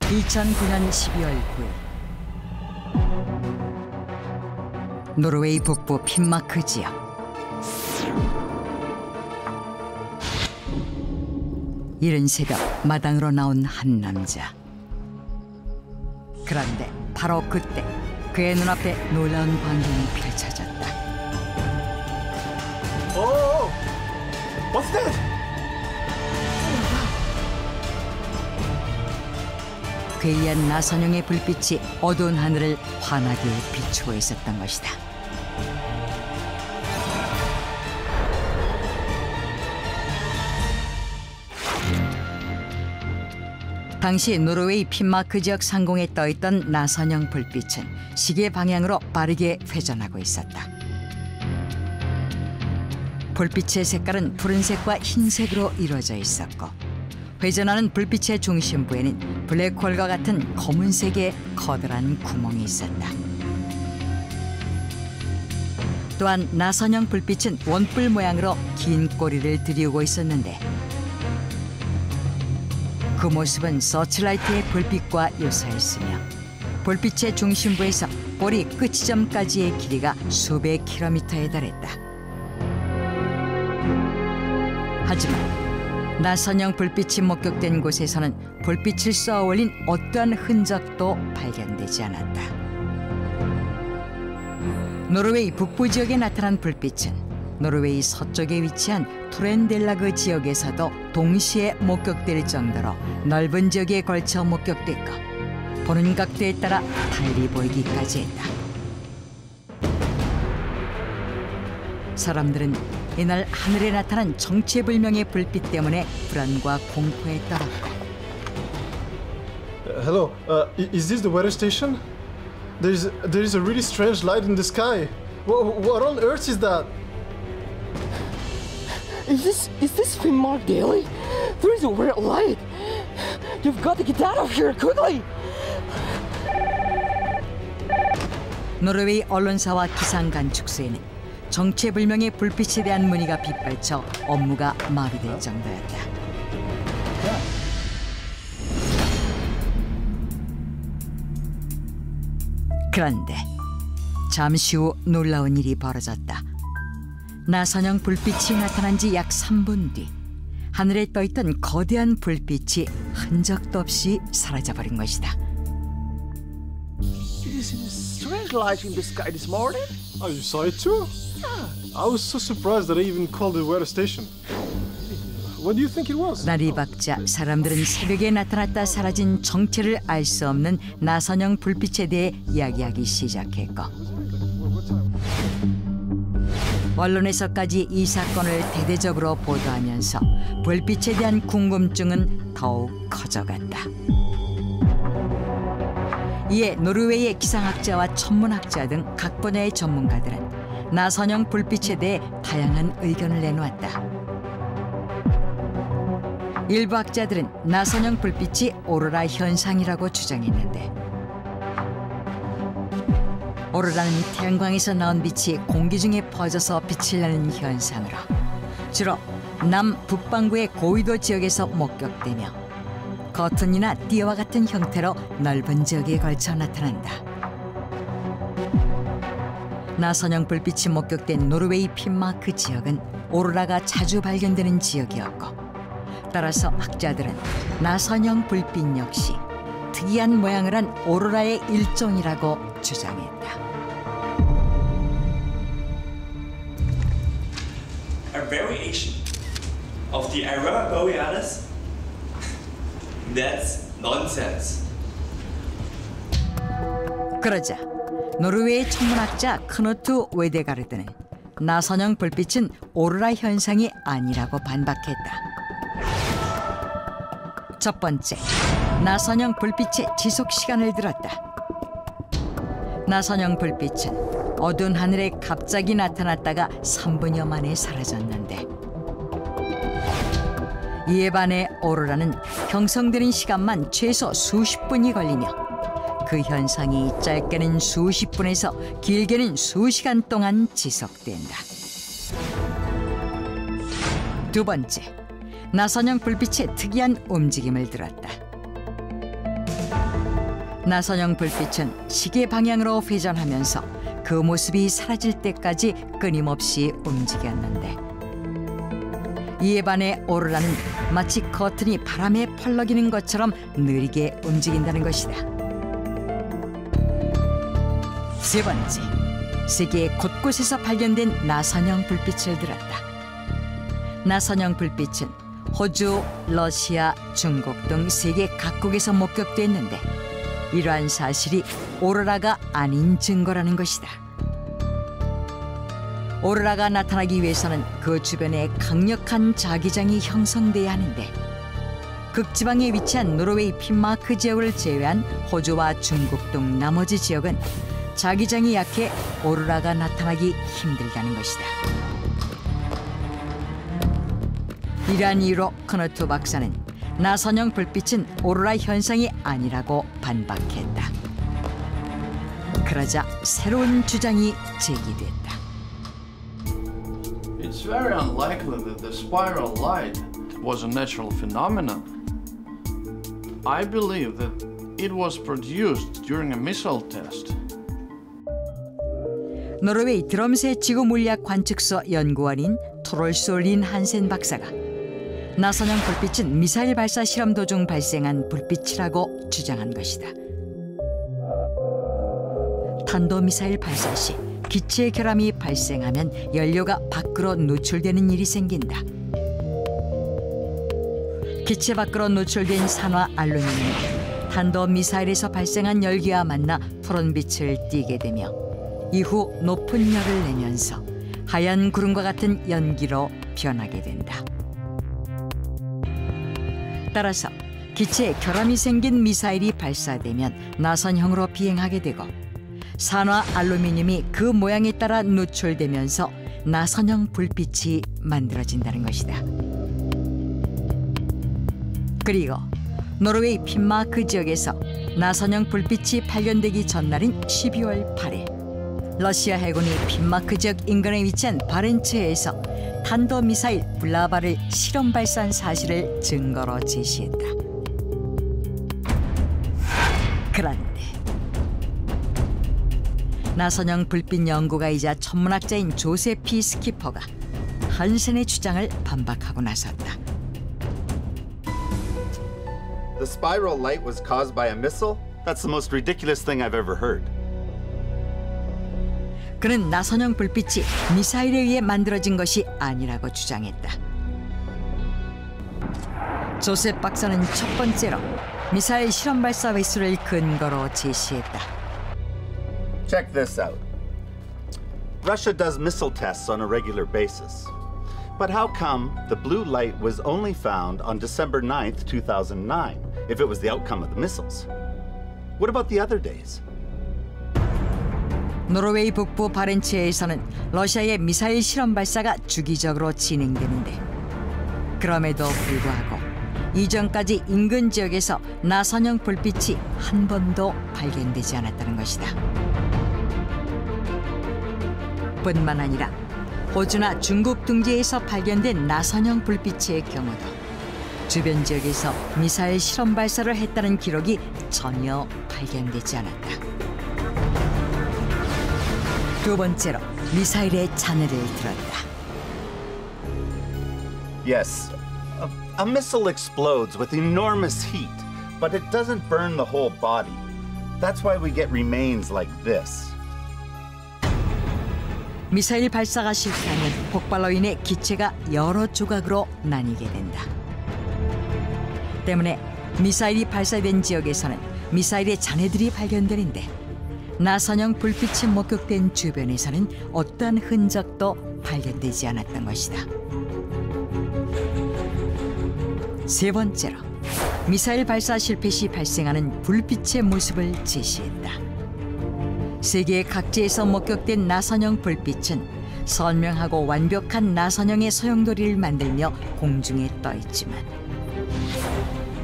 2009년 12월 9일 노르웨이 북부 핀마크 지역. 이른 새벽 마당으로 나온 한 남자. 그런데 바로 그때 그의 눈앞에 놀라운 광경이 펼쳐졌다. Oh, what's that? 괴이한 나선형의 불빛이 어두운 하늘을 환하게 비추고 있었던 것이다. 당시 노르웨이 핀마크 지역 상공에 떠있던 나선형 불빛은 시계 방향으로 빠르게 회전하고 있었다. 불빛의 색깔은 푸른색과 흰색으로 이루어져 있었고 회전하는 불빛의 중심부에는 블랙홀과 같은 검은색의 커다란 구멍이 있었다. 또한 나선형 불빛은 원뿔 모양으로 긴 꼬리를 들이우고 있었는데 그 모습은 서치라이트의 불빛과 유사했으며 불빛의 중심부에서 꼬리 끝지점까지의 길이가 수백 킬로미터에 달했다. 하지만 나선형 불빛이 목격된 곳에서는 불빛을 쏘아 올린 어떠한 흔적도 발견되지 않았다. 노르웨이 북부 지역에 나타난 불빛은 노르웨이 서쪽에 위치한 투렌델라그 지역에서도 동시에 목격될 정도로 넓은 지역에 걸쳐 목격됐고 보는 각도에 따라 달리 보이기까지 했다. 사람들은 이날 하늘에 나타난 정체불명의 불빛 때문에 불안과 공포에 떨었고. Hello, is this the weather station? There is a really strange light in the sky. What on earth is that? Is this Finnmark Daily? There is a weird light. You've got to get out of here quickly. 노르웨이 언론사와 기상 관측소에는 정체불명의 불빛에 대한 문의가 빗발쳐 업무가 마비될 정도였다. 그런데 잠시 후 놀라운 일이 벌어졌다. 나선형 불빛이 나타난 지 약 3분 뒤 하늘에 떠있던 거대한 불빛이 흔적도 없이 사라져버린 것이다. This is strange light in the sky this morning. Oh, you saw it too? I was so surprised that I even called the weather station. What do you think it was? 날이 밝자 사람들은 새벽에 나타났다 사라진 정체를 알 수 없는 나선형 불빛에 대해 이야기하기 시작했고 언론에서까지 이 사건을 대대적으로 보도하면서 불빛에 대한 궁금증은 더욱 커져갔다. 이에 노르웨이의 기상학자와 천문학자 등 각 분야의 전문가들은 나선형 불빛에 대해 다양한 의견을 내놓았다. 일부 학자들은 나선형 불빛이 오로라 현상이라고 주장했는데 오로라는 태양광에서 나온 빛이 공기 중에 퍼져서 빛을 내는 현상으로 주로 남북반구의 고위도 지역에서 목격되며 커튼이나 띠와 같은 형태로 넓은 지역에 걸쳐 나타난다. 나선형 불빛이 목격된 노르웨이 핀마크 지역은 오로라가 자주 발견되는 지역이었고 따라서 학자들은 나선형 불빛 역시 특이한 모양을 한 오로라의 일종이라고 주장했다. A variation of the aurora borealis? That's nonsense. 그러자 노르웨이 천문학자 크누트 웨데가르드는 나선형 불빛은 오로라 현상이 아니라고 반박했다. 첫 번째, 나선형 불빛의 지속 시간을 들었다. 나선형 불빛은 어두운 하늘에 갑자기 나타났다가 3분여 만에 사라졌는데 이에 반해 오로라는 형성되는 시간만 최소 수십 분이 걸리며 그 현상이 짧게는 수십 분에서 길게는 수시간 동안 지속된다. 두 번째, 나선형 불빛의 특이한 움직임을 들었다. 나선형 불빛은 시계 방향으로 회전하면서 그 모습이 사라질 때까지 끊임없이 움직였는데, 이에 반해 오로라는 마치 커튼이 바람에 펄럭이는 것처럼 느리게 움직인다는 것이다. 세 번째, 세계 곳곳에서 발견된 나선형 불빛을 들었다. 나선형 불빛은 호주, 러시아, 중국 등 세계 각국에서 목격됐는데, 이러한 사실이 오로라가 아닌 증거라는 것이다. 오로라가 나타나기 위해서는 그 주변에 강력한 자기장이 형성돼야 하는데, 극지방에 위치한 노르웨이 핀마크 지역을 제외한 호주와 중국 등 나머지 지역은 자기장이 약해 오로라가 나타나기 힘들다는 것이다. 이러한 이유로 커너투 박사는 나선형 불빛은 오로라 현상이 아니라고 반박했다. 그러자 새로운 주장이 제기됐다. It's very unlikely that the spiral light was a natural phenomenon. I believe that it was produced during a missile test. 노르웨이 드럼세 지구 물리학 관측소 연구원인 토롤솔린 한센 박사가 나선형 불빛은 미사일 발사 실험 도중 발생한 불빛이라고 주장한 것이다. 탄도미사일 발사 시 기체 결함이 발생하면 연료가 밖으로 노출되는 일이 생긴다. 기체 밖으로 노출된 산화 알루미늄이 탄도미사일에서 발생한 열기와 만나 푸른빛을 띠게 되며 이후 높은 열을 내면서 하얀 구름과 같은 연기로 변하게 된다. 따라서 기체에 결함이 생긴 미사일이 발사되면 나선형으로 비행하게 되고, 산화 알루미늄이 그 모양에 따라 노출되면서 나선형 불빛이 만들어진다는 것이다. 그리고 노르웨이 핀마크 지역에서 나선형 불빛이 발견되기 전날인 12월 8일 러시아 해군이 핀마크 지역 인근에 위치한 바렌츠해에서 탄도미사일 블라바를 실험 발사한 사실을 증거로 제시했다. 그런데 나선형 불빛 연구가이자 천문학자인 조셉 P. 스키퍼가 한센의 주장을 반박하고 나섰다. The spiral light was caused by a missile? That's the most ridiculous thing I've ever heard. 그는 나선형 불빛이 미사일에 의해 만들어진 것이 아니라고 주장했다. 조셉 박사는 첫 번째로 미사일 실험 발사 횟수를 근거로 제시했다. Check this out. Russia does missile tests on a regular basis. But how come the blue light was only found on December 9th, 2009, if it was the outcome of the missiles? What about the other days? 노르웨이 북부 바렌츠해에서는 러시아의 미사일 실험 발사가 주기적으로 진행되는데, 그럼에도 불구하고 이전까지 인근 지역에서 나선형 불빛이 한 번도 발견되지 않았다는 것이다. 뿐만 아니라 호주나 중국 등지에서 발견된 나선형 불빛의 경우도 주변 지역에서 미사일 실험 발사를 했다는 기록이 전혀 발견되지 않았다. 두 번째로 미사일의 잔해를 들었다. Yes, a missile explodes with enormous heat, but it doesn't burn the whole body. That's why we get remains like this. 미사일 발사가 실패하면 폭발로 인해 기체가 여러 조각으로 나뉘게 된다. 때문에 미사일이 발사된 지역에서는 미사일의 잔해들이 발견되는데, 나선형 불빛이 목격된 주변에서는 어떠한 흔적도 발견되지 않았던 것이다. 세 번째로 미사일 발사 실패 시 발생하는 불빛의 모습을 제시했다. 세계 각지에서 목격된 나선형 불빛은 선명하고 완벽한 나선형의 소용돌이를 만들며 공중에 떠 있지만,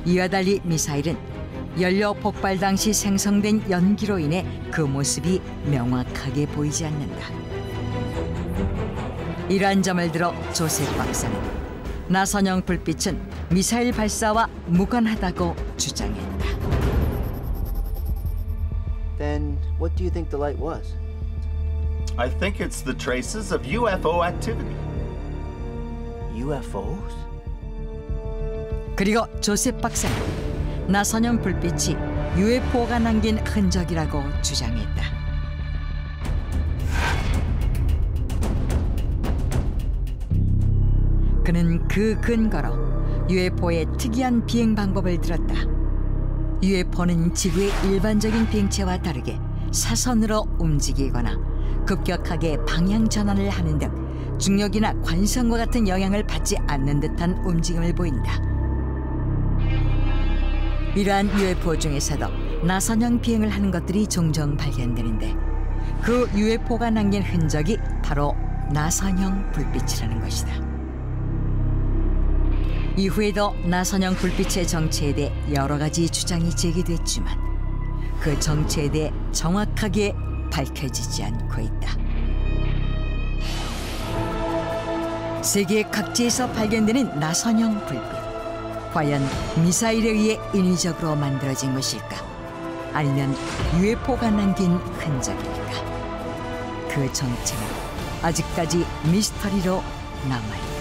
이와 달리 미사일은 연료 폭발 당시 생성된 연기로 인해 그 모습이 명확하게 보이지 않는다. 이러한 점을 들어 조셉 박사는 나선형 불빛은 미사일 발사와 무관하다고 주장했다. Then what do you think the light was? I think it's the traces of UFO activity. UFOs? 그리고 조셉 박사는 나선형 불빛이 UFO가 남긴 흔적이라고 주장했다. 그는 그 근거로 UFO의 특이한 비행 방법을 들었다. UFO는 지구의 일반적인 비행체와 다르게 사선으로 움직이거나 급격하게 방향 전환을 하는 등 중력이나 관성과 같은 영향을 받지 않는 듯한 움직임을 보인다. 이러한 UFO 중에서도 나선형 비행을 하는 것들이 종종 발견되는데 그 UFO가 남긴 흔적이 바로 나선형 불빛이라는 것이다. 이후에도 나선형 불빛의 정체에 대해 여러 가지 주장이 제기됐지만 그 정체에 대해 정확하게 밝혀지지 않고 있다. 세계 각지에서 발견되는 나선형 불빛. 과연 미사일에 의해 인위적으로 만들어진 것일까? 아니면 UFO가 남긴 흔적일까? 그 정체는 아직까지 미스터리로 남아있다.